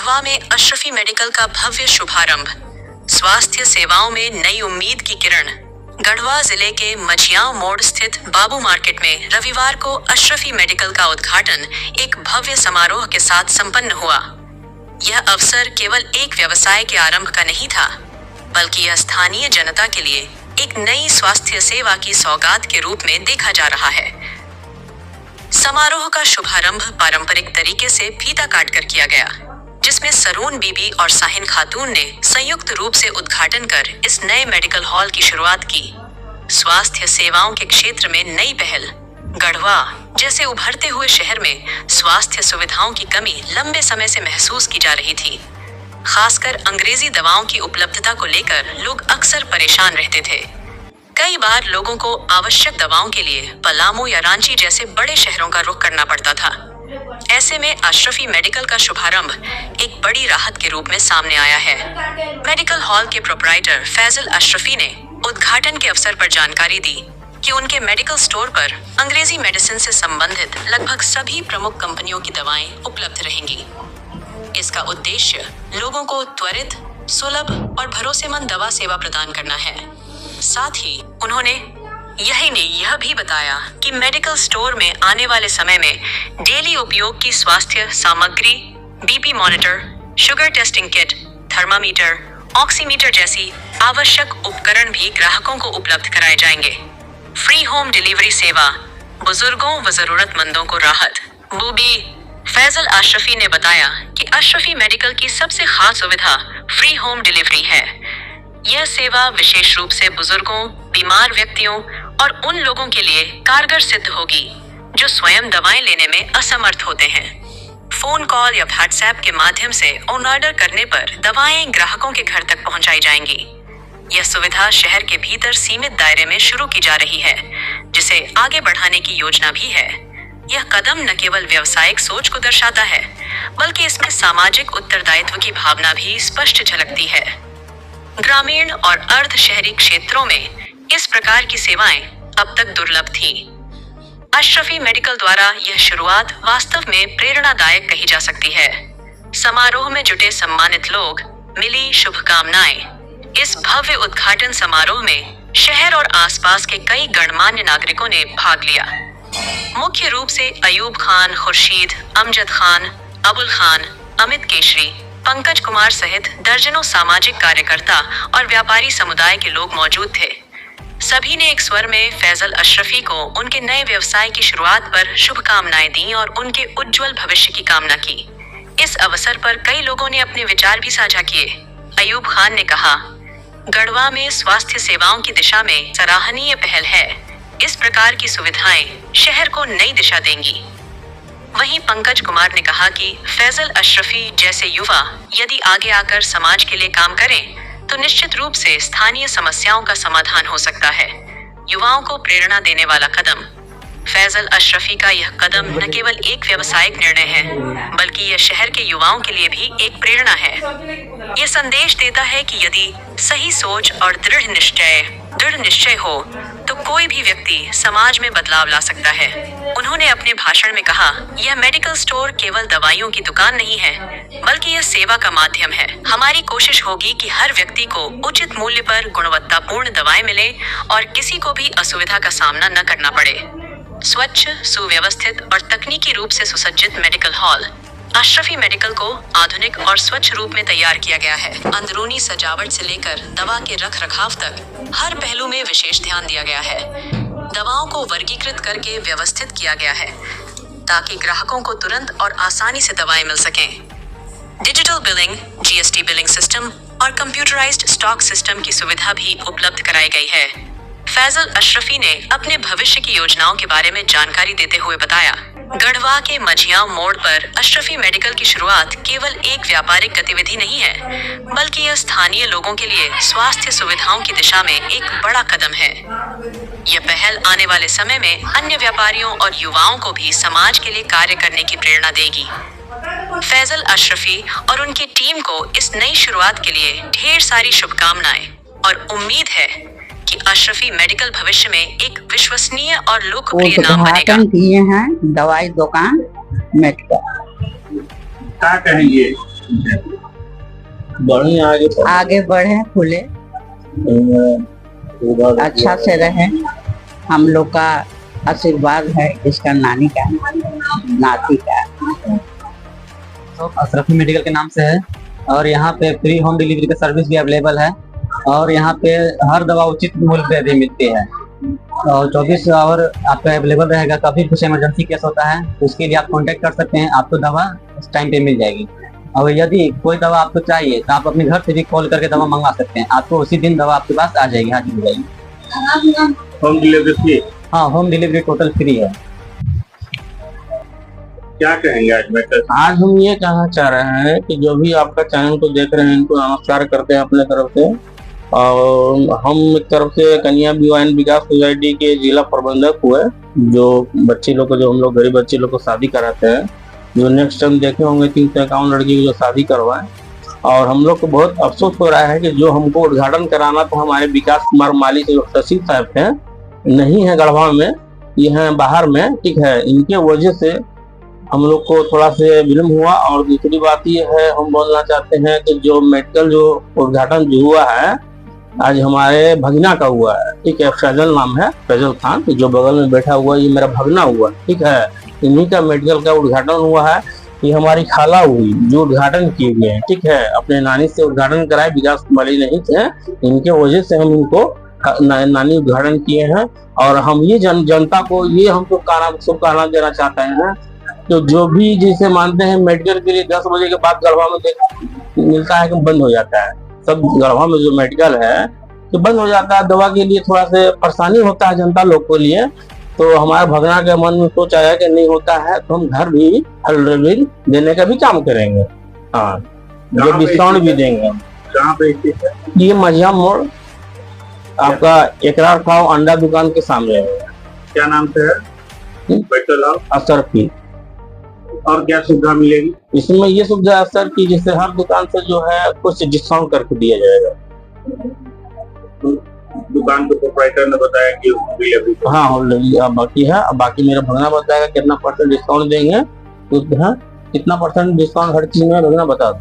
गढ़वा में अशरफी मेडिकल का भव्य शुभारंभ। स्वास्थ्य सेवाओं में नई उम्मीद की किरण। गढ़वा जिले के मझियां मोड़ स्थित बाबू मार्केट में रविवार को अशरफी मेडिकल का उद्घाटन एक भव्य समारोह के साथ संपन्न हुआ। यह अवसर केवल एक व्यवसाय के आरंभ का नहीं था, बल्कि यह स्थानीय जनता के लिए एक नई स्वास्थ्य सेवा की सौगात के रूप में देखा जा रहा है। समारोह का शुभारंभ पारंपरिक तरीके से फीता काटकर किया गया, जिसमें सरून बीबी और साहिन खातून ने संयुक्त रूप से उद्घाटन कर इस नए मेडिकल हॉल की शुरुआत की। स्वास्थ्य सेवाओं के क्षेत्र में नई पहल। गढ़वा जैसे उभरते हुए शहर में स्वास्थ्य सुविधाओं की कमी लंबे समय से महसूस की जा रही थी। खासकर अंग्रेजी दवाओं की उपलब्धता को लेकर लोग अक्सर परेशान रहते थे। कई बार लोगों को आवश्यक दवाओं के लिए पलामू या रांची जैसे बड़े शहरों का रुख करना पड़ता था। ऐसे में अशरफी मेडिकल का शुभारंभ एक बड़ी राहत के रूप में सामने आया है। मेडिकल हॉल के प्रोप्राइटर फैजल अशरफी ने उद्घाटन के अवसर पर जानकारी दी कि उनके मेडिकल स्टोर पर अंग्रेजी मेडिसिन से संबंधित लगभग सभी प्रमुख कंपनियों की दवाएं उपलब्ध रहेंगी। इसका उद्देश्य लोगों को त्वरित, सुलभ और भरोसेमंद दवा सेवा प्रदान करना है। साथ ही उन्होंने यह भी बताया कि मेडिकल स्टोर में आने वाले समय में डेली उपयोग की स्वास्थ्य सामग्री, BP monitor, sugar testing kit, thermometer, oximeter जैसी आवश्यक उपकरण भी ग्राहकों को उपलब्ध कराए जाएंगे। फ्री होम डिलीवरी सेवा, बुजुर्गों व जरूरतमंदों को राहत। बूबी फैजल अशरफी ने बताया कि अशरफी मेडिकल की सबसे खास सुविधा फ्री होम डिलीवरी है। यह सेवा विशेष रूप से बुजुर्गों, बीमार व्यक्तियों और उन लोगों के लिए कारगर सिद्ध होगी जो स्वयं दवाएं लेने में असमर्थ होते हैं। फोन कॉल या व्हाट्सएप के माध्यम से ऑर्डर करने पर दवाएं ग्राहकों के घर तक पहुंचाई जाएंगी। यह सुविधा शहर के भीतर सीमित दायरे में शुरू की जा रही है, जिसे आगे बढ़ाने की योजना भी है। यह कदम न केवल व्यावसायिक सोच को दर्शाता है, बल्कि इसमें सामाजिक उत्तरदायित्व की भावना भी स्पष्ट झलकती है। ग्रामीण और अर्ध शहरी क्षेत्रों में इस प्रकार की सेवाएं अब तक दुर्लभ थीं। अशरफी मेडिकल द्वारा यह शुरुआत वास्तव में प्रेरणादायक कही जा सकती है। समारोह में जुटे सम्मानित लोग मिली शुभकामनाएं। इस भव्य उद्घाटन समारोह में शहर और आसपास के कई गणमान्य नागरिकों ने भाग लिया। मुख्य रूप से अयूब खान, खुर्शीद, अमजद खान, अबुल खान, अमित केशरी, पंकज कुमार सहित दर्जनों सामाजिक कार्यकर्ता और व्यापारी समुदाय के लोग मौजूद थे। सभी ने एक स्वर में फैजल अशरफी को उनके नए व्यवसाय की शुरुआत पर शुभकामनाएं दी और उनके उज्जवल भविष्य की कामना की। इस अवसर पर कई लोगों ने अपने विचार भी साझा किए। अयूब खान ने कहा, गढ़वा में स्वास्थ्य सेवाओं की दिशा में सराहनीय पहल है। इस प्रकार की सुविधाएं शहर को नई दिशा देंगी। वहीं पंकज कुमार ने कहा कि फैजल अशरफी जैसे युवा यदि आगे आकर समाज के लिए काम करें तो निश्चित रूप से स्थानीय समस्याओं का समाधान हो सकता है। युवाओं को प्रेरणा देने वाला कदम। फैजल अशरफी का यह कदम न केवल एक व्यावसायिक निर्णय है, बल्कि यह शहर के युवाओं के लिए भी एक प्रेरणा है। यह संदेश देता है कि यदि सही सोच और दृढ़ निश्चय हो तो कोई भी व्यक्ति समाज में बदलाव ला सकता है। उन्होंने अपने भाषण में कहा, यह मेडिकल स्टोर केवल दवाइयों की दुकान नहीं है, बल्कि यह सेवा का माध्यम है। हमारी कोशिश होगी कि हर व्यक्ति को उचित मूल्य पर गुणवत्तापूर्ण दवाएं मिले और किसी को भी असुविधा का सामना न करना पड़े। स्वच्छ, सुव्यवस्थित और तकनीकी रूप से सुसज्जित मेडिकल हॉल। अशरफी मेडिकल को आधुनिक और स्वच्छ रूप में तैयार किया गया है। अंदरूनी सजावट से लेकर दवा के रख रखाव तक हर पहलू में विशेष ध्यान दिया गया है। दवाओं को वर्गीकृत करके व्यवस्थित किया गया है ताकि ग्राहकों को तुरंत और आसानी से दवाएं मिल सकें। Digital billing, GST billing system और कंप्यूटराइज्ड स्टॉक सिस्टम की सुविधा भी उपलब्ध कराई गई है। फैजल अशरफी ने अपने भविष्य की योजनाओं के बारे में जानकारी देते हुए बताया, गढ़वा के मझियां मोड़ पर अशरफी मेडिकल की शुरुआत केवल एक व्यापारिक गतिविधि नहीं है, बल्कि यह स्थानीय लोगों के लिए स्वास्थ्य सुविधाओं की दिशा में एक बड़ा कदम है। यह पहल आने वाले समय में अन्य व्यापारियों और युवाओं को भी समाज के लिए कार्य करने की प्रेरणा देगी। फैजल अशरफी और उनकी टीम को इस नई शुरुआत के लिए ढेर सारी शुभकामनाएं और उम्मीद है कि अशरफी मेडिकल भविष्य में एक विश्वसनीय और लोकप्रिय नाम बनेगा। किए हैं दवाई दुकान मेडिकल। क्या कहेंगे बढ़े आगे आगे बढ़े, खुले, अच्छा से रहे। हम लोग का आशीर्वाद है, इसका नानी का, नाती का। तो अशरफी मेडिकल के नाम से है और यहाँ पे फ्री होम डिलीवरी का सर्विस भी अवेलेबल है और यहाँ पे हर दवा उचित मूल्य पे भी मिलती है और 24 आवर आपका अवेलेबल रहेगा। कभी कुछ इमरजेंसी केस होता है तो उसके लिए आप कांटेक्ट कर सकते हैं, आपको दवा उस टाइम पे मिल जाएगी। और यदि कोई दवा आपको चाहिए तो आप अपने घर से भी कॉल करके दवा मंगवा सकते हैं, आपको उसी दिन दवा आपके पास आ जाएगी, हाजिर हो जाएगी। Home delivery free? हाँ, होम डिलीवरी टोटल फ्री है। क्या कहेंगे आज हम ये कहना चाह रहे हैं कि जो भी आपका चैनल को देख रहे हैं इनको नमस्कार करते हैं अपने तरफ से। और हम एक तरफ से कन्या विवाह एवं विकास सोसाइटी के जिला प्रबंधक हुए, जो बच्चे लोग को, जो हम लोग गरीब बच्चे लोग को शादी कराते हैं, जो नेक्स्ट टाइम देखे होंगे 351 लड़की की जो शादी करवाए। और हम लोग को बहुत अफसोस हो रहा है कि जो हमको उद्घाटन कराना था हमारे विकास कुमार माली से शशि साहब थे, नहीं है गढ़वा में, ये है बाहर में, ठीक है। इनके वजह से हम लोग को थोड़ा से विलम्ब हुआ। और दूसरी बात ये है, हम बोलना चाहते हैं कि जो मेडिकल जो उद्घाटन जो हुआ है आज हमारे भगना का हुआ है, ठीक है। फैजल नाम है, फैजल खान, जो बगल में बैठा हुआ है, ये मेरा भगना हुआ, ठीक है। इन्हीं का मेडिकल का उद्घाटन हुआ है। ये हमारी खाला हुई जो उद्घाटन किए गए हैं, ठीक है। अपने नानी से उद्घाटन कराए, विकास वाली नहीं थे, इनके वजह से हम इनको नानी उद्घाटन किए हैं। और हम ये जनता को ये हमको शुभकामना देना चाहते हैं, तो जो भी जिसे मानते हैं मेडिकल के लिए 10 बजे के बाद गढ़वा में मिलता है कि बंद हो जाता है। सब गढ़वा में जो मेडिकल है तो बंद हो जाता है, दवा के लिए थोड़ा से परेशानी होता है जनता लोग के लिए। तो हमारे भगना के मन में सोच आया कि नहीं होता है तो हम घर भी डिलीवरी देने का भी काम करेंगे, हाँ, जो डिस्काउंट भी देंगे। कहाँ पे स्थित है? ये मझिया मोड़ आपका एकरार खाओ अंडा दुकान के सामने है। क्या नाम से है? अशरफी। और क्या सुविधा मिलेगी इसमें? ये सुविधा सर की जैसे हर दुकान से जो है कुछ डिस्काउंट करके दिया जाएगा। दुकान के प्रोप्राइटर ने बताया कि डिलीवरी, हाँ ऑलरेडी बाकी है, बाकी मेरा भगना बताएगा कितना % डिस्काउंट देंगे, तो हाँ कितना % डिस्काउंट हर चीज में भगना बता दो।